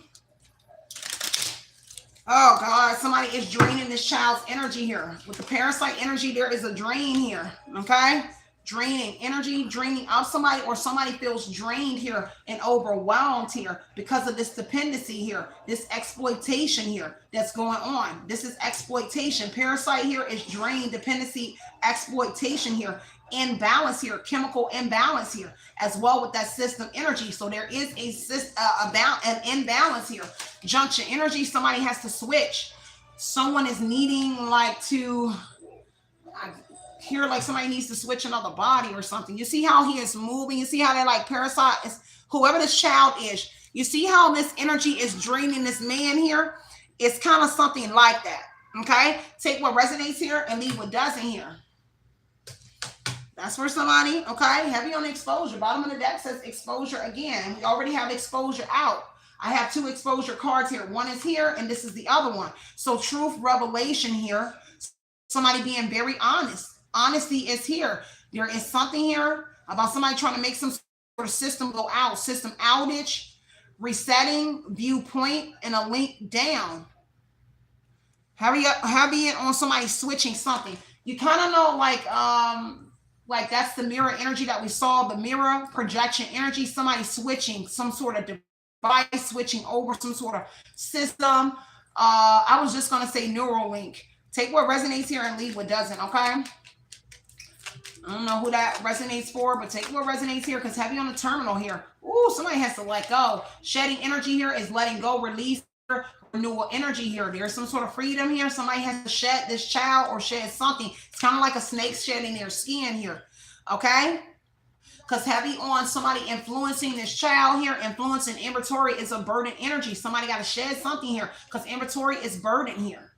Oh God, somebody is draining this child's energy here. With the parasite energy, there is a drain here. Okay? Draining energy, draining of somebody, or somebody feels drained here and overwhelmed here because of this dependency here, this exploitation here that's going on. This is exploitation. Parasite here is drained, dependency, exploitation here, imbalance here, chemical imbalance here, as well with that system energy. So there is an imbalance here. Junction energy, somebody has to switch. Someone is needing like to... here like somebody needs to switch another body or something. You see how he is moving? You see how they like parasite is, whoever this child is, you see how this energy is draining this man here? It's kind of something like that. Okay, take what resonates here and leave what doesn't here. That's for somebody. Okay, heavy on exposure. Bottom of the deck says exposure again. We already have exposure out. I have two exposure cards here. One is here and this is the other one. So truth, revelation here. Somebody being very honest. Honesty is here. There is something here about somebody trying to make some sort of system go out, system outage, resetting, viewpoint, and a link down. Heavy in on somebody switching something. You kind of know like that's the mirror energy that we saw, the mirror projection energy, somebody switching some sort of device, switching over some sort of system. I was just going to say neural link. Take what resonates here and leave what doesn't, okay? I don't know who that resonates for, but take what resonates here because heavy on the terminal here. Ooh, somebody has to let go. Shedding energy here is letting go, release, renewal energy here. There's some sort of freedom here. Somebody has to shed this child or shed something. It's kind of like a snake shedding their skin here, okay? Because heavy on somebody influencing this child here, influencing inventory is a burden energy. Somebody got to shed something here because inventory is burden here.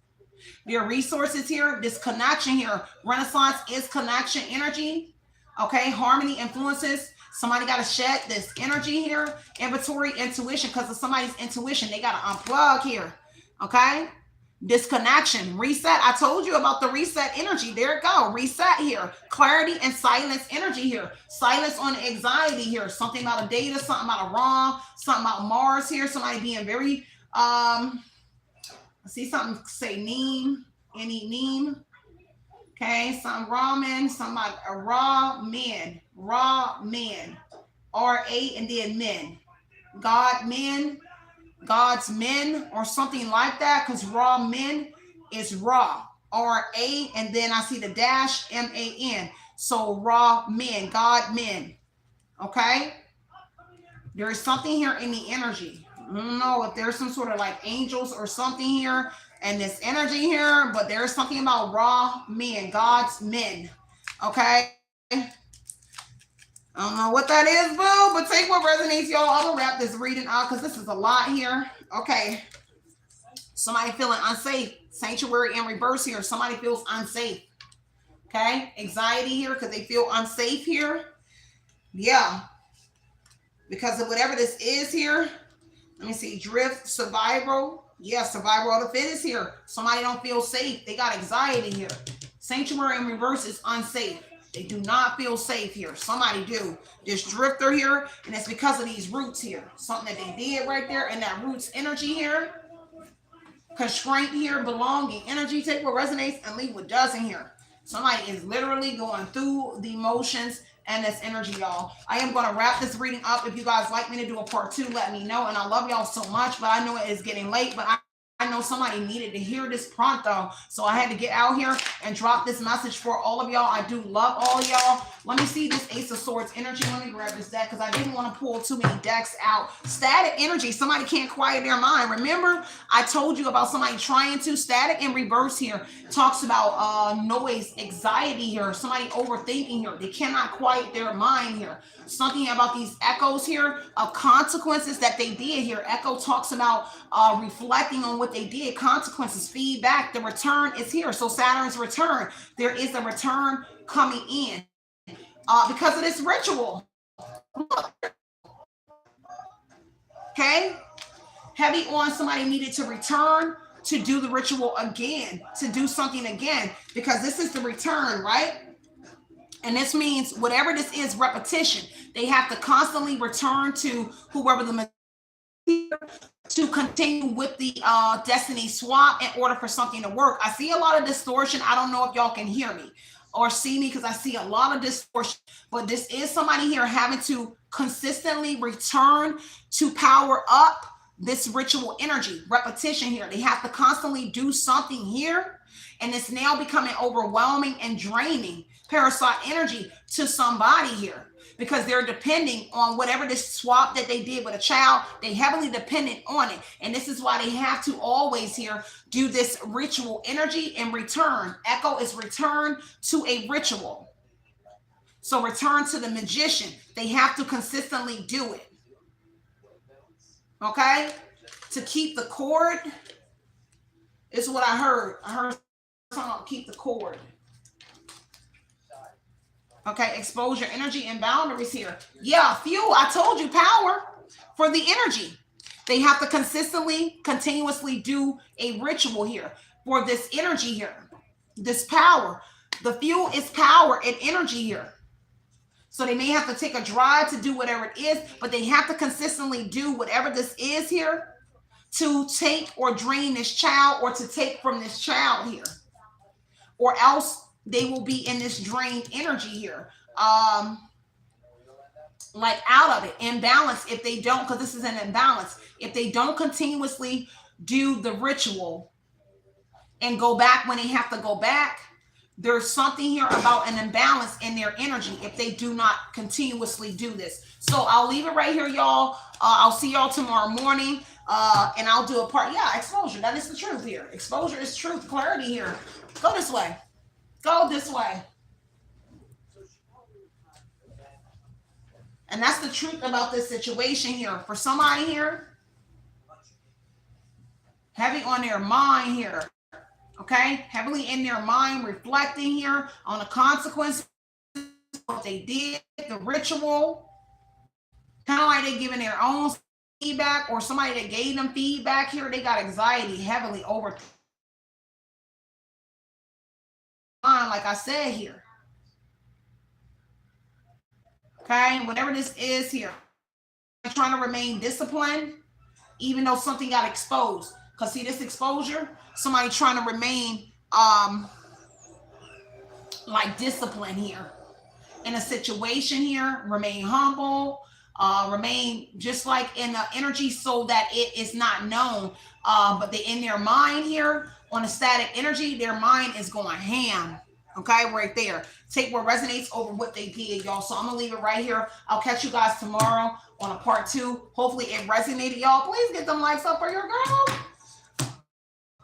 There are resources here, this connection here. Renaissance is connection energy. Okay, harmony influences. Somebody got to shed this energy here. Inventory, intuition, because of somebody's intuition. They got to unplug here. Okay, disconnection, reset. I told you about the reset energy. There it go. Reset here. Clarity and silence energy here. Silence on anxiety here. Something about a data, something about a wrong, something about Mars here. Somebody being very... I see something say neem, any neem. Okay, some ramen, somebody a raw men, R-A and then men. God's men, or something like that, because raw men is raw. R-A and then I see the dash M-A-N. So raw men, God men. Okay? There is something here in the energy. I don't know if there's some sort of like angels or something here and this energy here, but there's something about raw men, God's men. Okay? I don't know what that is, boo, but take what resonates, y'all. I'm gonna wrap this reading out because this is a lot here. Okay. Somebody feeling unsafe. Sanctuary in reverse here. Somebody feels unsafe. Okay? Anxiety here because they feel unsafe here. Yeah. Because of whatever this is here. Let me see, drift, survival. Yeah, survival of the fittest here. Somebody don't feel safe. They got anxiety here. Sanctuary in reverse is unsafe. They do not feel safe here. Somebody do. This drifter here, and it's because of these roots here. Something that they did right there, and that roots energy here. Constraint here, belonging energy. Take what resonates and leave what doesn't here. Somebody is literally going through the emotions and this energy, y'all. I am going to wrap this reading up. If you guys like me to do a part 2, let me know. And I love y'all so much, but I know it is getting late, but I know somebody needed to hear this pronto. So I had to get out here and drop this message for all of y'all. I do love all of y'all. Let me see this Ace of Swords energy. Let me grab this deck because I didn't want to pull too many decks out. Static energy. Somebody can't quiet their mind. Remember, I told you about somebody trying to. Static in reverse here talks about noise, anxiety here. Somebody overthinking here. They cannot quiet their mind here. Something about these echoes here of consequences that they did here. Echo talks about reflecting on what they did. Consequences, feedback. The return is here. So Saturn's return. There is a return coming in. Because of this ritual. Okay? Heavy on somebody needed to return to do the ritual again, to do something again, because this is the return, right? And this means whatever this is, repetition. They have to constantly return to whoever the to continue with the destiny swap in order for something to work. I see a lot of distortion. I don't know if y'all can hear me or see me because I see a lot of distortion, but this is somebody here having to consistently return to power up this ritual energy, repetition here. They have to constantly do something here, and it's now becoming overwhelming and draining parasite energy to somebody here, because they're depending on whatever this swap that they did with a child. They heavily dependent on it. And this is why they have to always here do this ritual energy and return. Echo is return to a ritual. So return to the magician. They have to consistently do it. Okay? To keep the cord is what I heard. I heard something, keep the cord. Okay, expose your energy and boundaries here. Yeah, fuel. I told you, power for the energy. They have to consistently, continuously do a ritual here for this energy here, this power. The fuel is power and energy here. So they may have to take a drive to do whatever it is, but they have to consistently do whatever this is here to take or drain this child, or to take from this child here, or else they will be in this drained energy here, like out of it, imbalance. If they don't, because this is an imbalance, if they don't continuously do the ritual and go back when they have to go back, there's something here about an imbalance in their energy if they do not continuously do this. So I'll leave it right here, y'all. I'll see y'all tomorrow morning, and I'll do a part. Yeah, exposure. That is the truth here. Exposure is truth. Clarity here. Go this way. Go this way. And that's the truth about this situation here. For somebody here, heavy on their mind here. Okay? Heavily in their mind, reflecting here on the consequences of what they did, the ritual. Kind of like they're giving their own feedback, or somebody that gave them feedback here. They got anxiety heavily over, like I said here. Okay, whatever this is here, trying to remain disciplined even though something got exposed. Because see, this exposure, somebody trying to remain like disciplined here in a situation here, remain humble, remain just like in the energy so that it is not known. But they in their mind here on a static energy, their mind is going ham. Okay, right there. Take what resonates over what they did, y'all. So I'm gonna leave it right here. I'll catch you guys tomorrow on a part 2. Hopefully it resonated, y'all. Please get them likes up for your girl.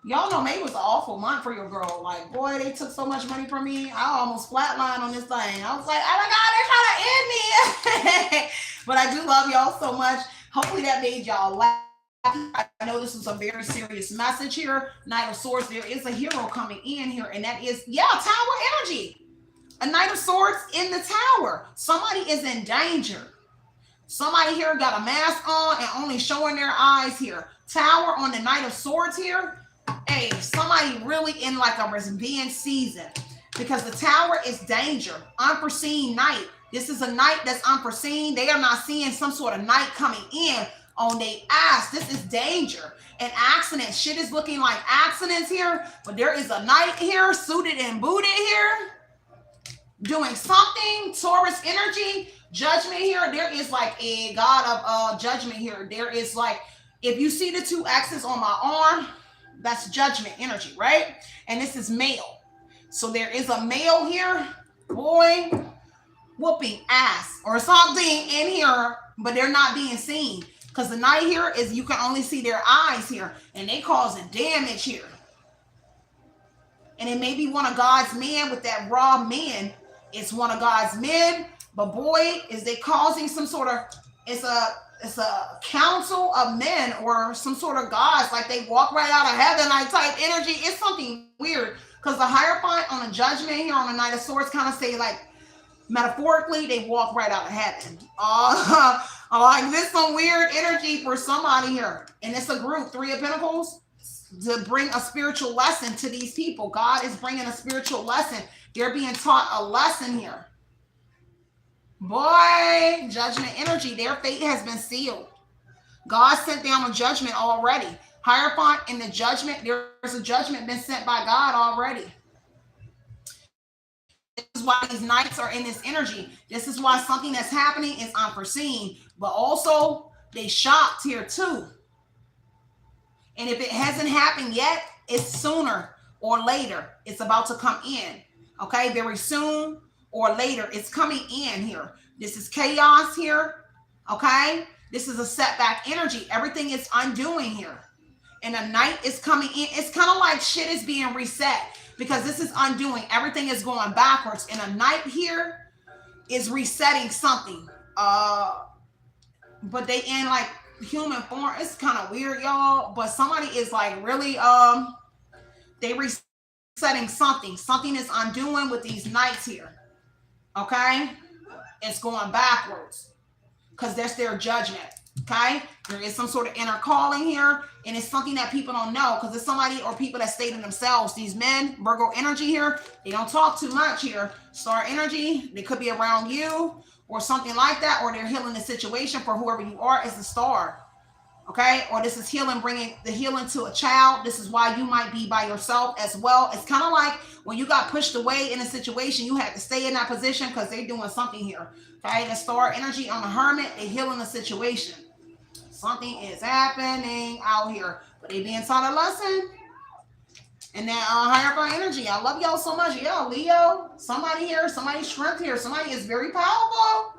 Y'all know May was an awful month for your girl. Like, boy, they took so much money from me. I almost flatlined on this thing. I was like, oh my God, they're trying to end me. But I do love y'all so much. Hopefully that made y'all laugh. I know this was a very serious message here. Knight of Swords, there is a hero coming in here, and that is, Tower energy. A Knight of Swords in the Tower. Somebody is in danger. Somebody here got a mask on and only showing their eyes here. Tower on the Knight of Swords here. Hey, somebody really in like a being seasoned, because the Tower is danger. Unforeseen night. This is a night that's unforeseen. They are not seeing some sort of night coming in on their ass. This is danger. An accident. Shit is looking like accidents here, but there is a knight here, suited and booted here, doing something. Taurus energy, judgment here. There is like a god of judgment here. There is like, if you see the 2 X's on my arm, that's judgment energy, right? And this is male. So there is a male here, boy, whooping ass or something in here, but they're not being seen. Because the night here is, you can only see their eyes here, and they causing damage here. And it may be one of God's men with that raw men. It's one of God's men, but boy, is they causing some sort of, it's a council of men or some sort of gods, like they walk right out of heaven, like type energy. It's something weird, because the Hierophant on the judgment here on the Knight of Swords kind of say like, Metaphorically, they walk right out of heaven. Like this some weird energy for somebody here. And it's a group, Three of Pentacles, to bring a spiritual lesson to these people. God is bringing a spiritual lesson. They're being taught a lesson here. Boy, judgment energy. Their fate has been sealed. God sent down a judgment already. Hierophant in the judgment, there's a judgment been sent by God already. This is why these nights are in this energy. This is why something that's happening is unforeseen. But also, they shocked here too. And if it hasn't happened yet, it's sooner or later. It's about to come in. Okay, very soon or later, it's coming in here. This is chaos here. Okay, this is a setback energy. Everything is undoing here. And a night is coming in. It's kind of like shit is being reset because this is undoing. Everything is going backwards. And a night here is resetting something. But they in like human form. It's kind of weird, y'all. But somebody is like really, they resetting something. Something is undoing with these nights here. Okay? It's going backwards because that's their judgment. Okay? There is some sort of inner calling here, and it's something that people don't know because it's somebody or people that stay to themselves. These men, Virgo energy here, they don't talk too much here. Star energy, they could be around you or something like that, or they're healing the situation for whoever you are as the star. Okay? Or this is healing, bringing the healing to a child. This is why you might be by yourself as well. It's kind of like when you got pushed away in a situation, you had to stay in that position because they're doing something here. Okay? The star energy on the hermit, they're healing the situation. Something is happening out here, but they being taught a lesson. And then higher energy. I love y'all so much. Yeah, Leo, somebody here, somebody's strength here. Somebody is very powerful.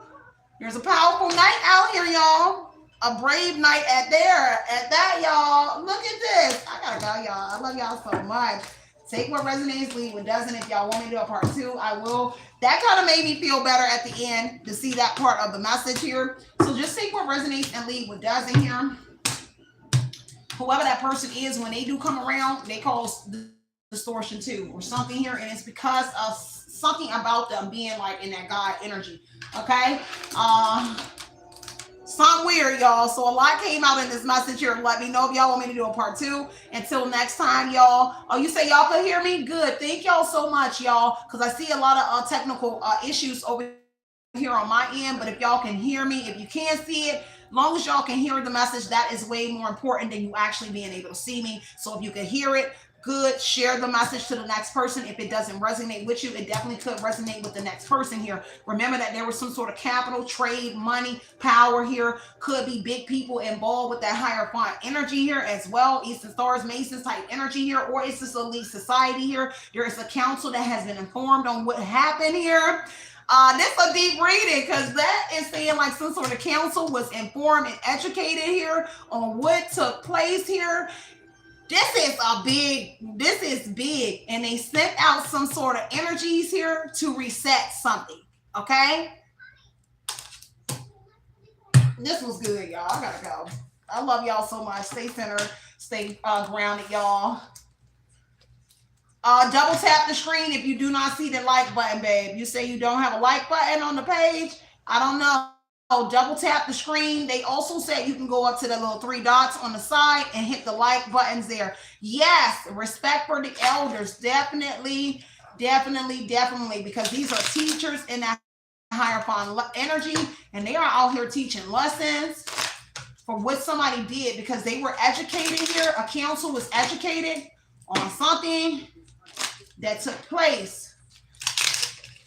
There's a powerful night out here, y'all. A brave night at that, y'all. Look at this. I gotta go, y'all. I love y'all so much. Take what resonates, leave what doesn't. If y'all want me to do a part 2, I will. That kind of made me feel better at the end to see that part of the message here. So just take what resonates and leave what doesn't here. Whoever that person is, when they do come around, they cause distortion too or something here. And it's because of something about them being like in that God energy. Okay? Something weird, y'all. So a lot came out in this message here. Let me know if y'all want me to do a part 2. Until next time, y'all. Oh, you say y'all could hear me? Good. Thank y'all so much, y'all. Because I see a lot of technical issues over here on my end. But if y'all can hear me, if you can't see it, as long as y'all can hear the message, that is way more important than you actually being able to see me. So if you can hear it, good. Share the message to the next person. If it doesn't resonate with you, it definitely could resonate with the next person here. Remember that there was some sort of capital, trade, money, power here. Could be big people involved with that higher font energy here as well. Eastern Stars, Masons type energy here, or it's this elite society here. There is a council that has been informed on what happened here. This is a deep reading because that is saying like some sort of council was informed and educated here on what took place here. This is big, and they sent out some sort of energies here to reset something, okay? This was good, y'all. I gotta go. I love y'all so much. Stay centered, stay grounded, y'all. Double tap the screen if you do not see the like button, babe. You say you don't have a like button on the page. I don't know. Double tap the screen. They also said you can go up to the little 3 dots on the side and hit the like buttons there. Yes, respect for the elders. Definitely, because these are teachers in that higher font energy, and they are out here teaching lessons for what somebody did because they were educated here. A council was educated on something that took place.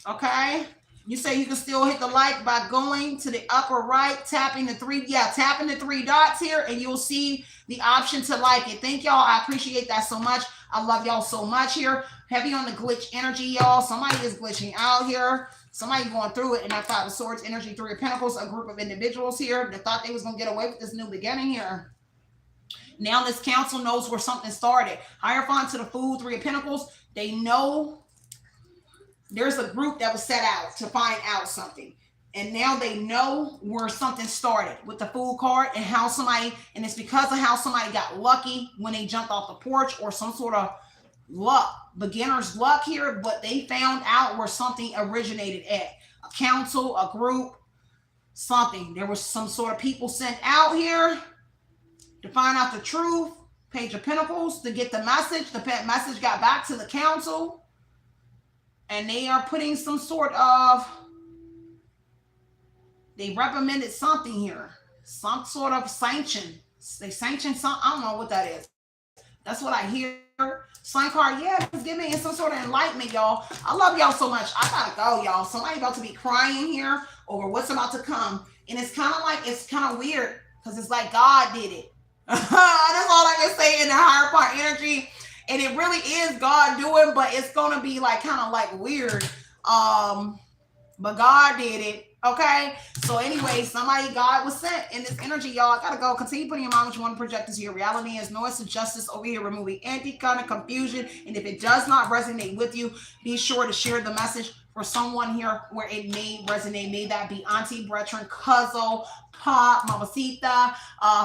Okay? You say you can still hit the like by going to the upper right, tapping the 3 dots here, and you'll see the option to like it. Thank y'all. I appreciate that so much. I love y'all so much here. Heavy on the glitch energy, y'all. Somebody is glitching out here. Somebody going through it in that 5 of Swords energy, 3 of Pentacles, a group of individuals here that thought they was going to get away with this new beginning here. Now this council knows where something started. Hierophant to the Fool, 3 of Pentacles. They know there's a group that was set out to find out something. And now they know where something started with the Fool card and how somebody, and it's because of how somebody got lucky when they jumped off the porch or some sort of luck, beginner's luck here, but they found out where something originated at. a council, a group, something. There was some sort of people sent out here to find out the truth. Page of Pentacles to get the message. The message got back to the council, and they are putting some sort of, they recommended something here, some sort of sanction. They sanctioned some, I don't know what that is. That's what I hear. Sign card, yeah, it's giving some sort of enlightenment, y'all. I love y'all so much. I gotta go, y'all. Somebody about to be crying here over what's about to come. And it's kind of like, it's kind of weird because it's like God did it. That's all I can say in the higher part energy. And it really is God doing, but it's going to be like kind of like weird. But God did it. Okay. So anyway, God was sent in this energy, y'all. I gotta go. Continue putting your mind what you want to project into your reality. Is noise of justice over here, removing any kind of confusion. And if it does not resonate with you, be sure to share the message for someone here where it may resonate. May that be auntie, brethren, cousin, pop, mamacita,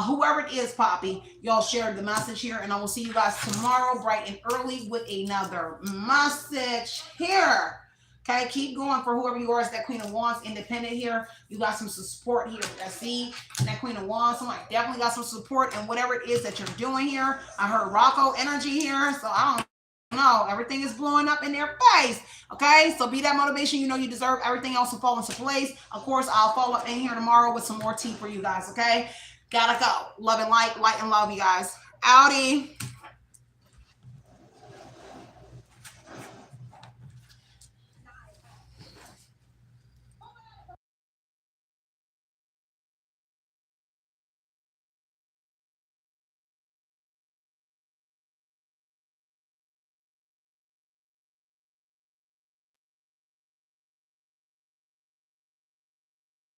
whoever it is, Poppy. Y'all share the message here, and I will see you guys tomorrow bright and early with another message here. Okay, keep going for whoever you are as that Queen of Wands, independent here. You got some support here. I see that Queen of Wands. Somebody definitely got some support in whatever it is that you're doing here. I heard Rocco energy here, so I don't know. Everything is blowing up in their face. Okay, so be that motivation. You know you deserve. Everything else will fall into place. Of course, I'll follow up in here tomorrow with some more tea for you guys. Okay, gotta go. Love and light and love you guys. Outie.